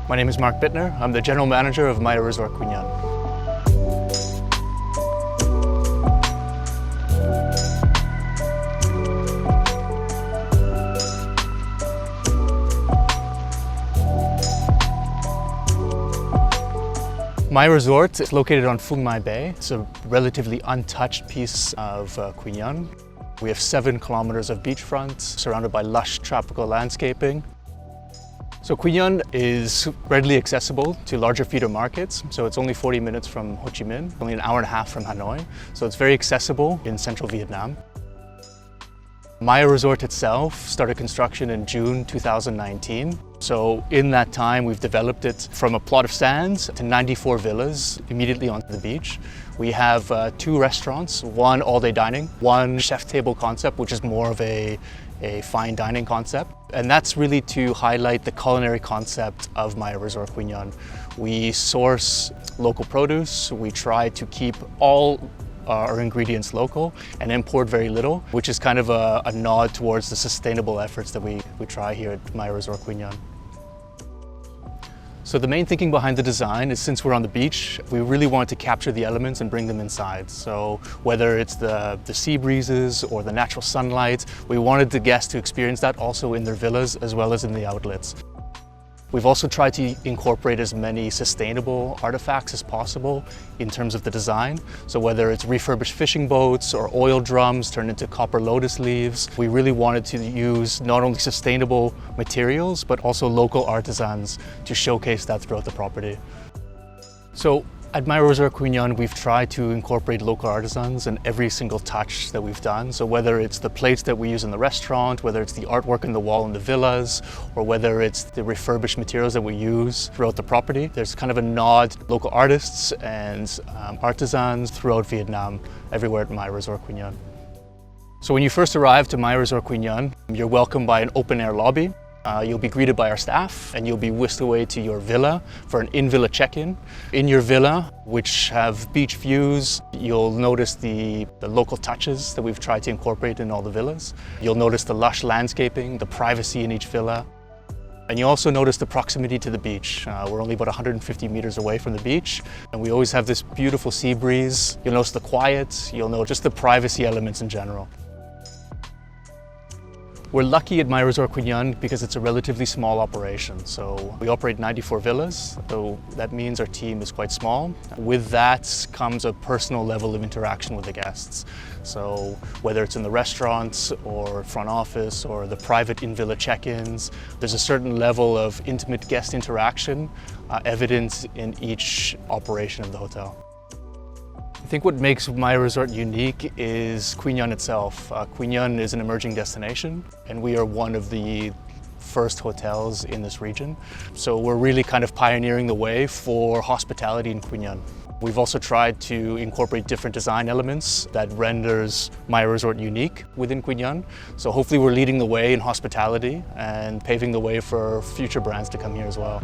My name is Mark Bittner. I'm the General Manager of Maia Resort Nhơn. Maia Resort is located on Phung Mai Bay. It's a relatively untouched piece of Nhơn. We have 7 kilometers of beachfront, surrounded by lush tropical landscaping. So Nhơn is readily accessible to larger feeder markets. So it's only 40 minutes from Ho Chi Minh, only an hour and a half from Hanoi. So it's very accessible in central Vietnam. Maia Resort itself started construction in June 2019. So in that time, we've developed it from a plot of sands to 94 villas immediately onto the beach. We have 2 restaurants, one all-day dining, one chef table concept, which is more of a fine dining concept. And that's really to highlight the culinary concept of Maia Resort Nhơn. We source local produce. We try to keep all our ingredients local and import very little, which is kind of a nod towards the sustainable efforts that we try here at Maia Resort Nhơn. So the main thinking behind the design is, since we're on the beach, we really wanted to capture the elements and bring them inside. So whether it's the sea breezes or the natural sunlight, we wanted the guests to experience that also in their villas as well as in the outlets. We've also tried to incorporate as many sustainable artifacts as possible in terms of the design. So whether it's refurbished fishing boats or oil drums turned into copper lotus leaves, we really wanted to use not only sustainable materials, but also local artisans to showcase that throughout the property. So at Maia Resort Nhơn, we've tried to incorporate local artisans in every single touch that we've done. So whether it's the plates that we use in the restaurant, whether it's the artwork in the wall in the villas, or whether it's the refurbished materials that we use throughout the property, there's kind of a nod to local artists and artisans throughout Vietnam, everywhere at Maia Resort Nhơn. So when you first arrive to Maia Resort Nhơn, you're welcomed by an open-air lobby. You'll be greeted by our staff and you'll be whisked away to your villa for an in-villa check-in. In your villa, which have beach views, you'll notice the local touches that we've tried to incorporate in all the villas. You'll notice the lush landscaping, the privacy in each villa. And you also notice the proximity to the beach. We're only about 150 meters away from the beach, and we always have this beautiful sea breeze. You'll notice the quiet, you'll know just the privacy elements in general. We're lucky at Maia Resort Nhơn because it's a relatively small operation. So we operate 94 villas, so that means our team is quite small. With that comes a personal level of interaction with the guests. So whether it's in the restaurants or front office or the private in-villa check-ins, there's a certain level of intimate guest interaction evident in each operation of the hotel. I think what makes Maia Resort unique is Nhơn itself. Nhơn is an emerging destination, and we are one of the first hotels in this region. So we're really kind of pioneering the way for hospitality in Nhơn. We've also tried to incorporate different design elements that renders Maia Resort unique within Nhơn. So hopefully we're leading the way in hospitality and paving the way for future brands to come here as well.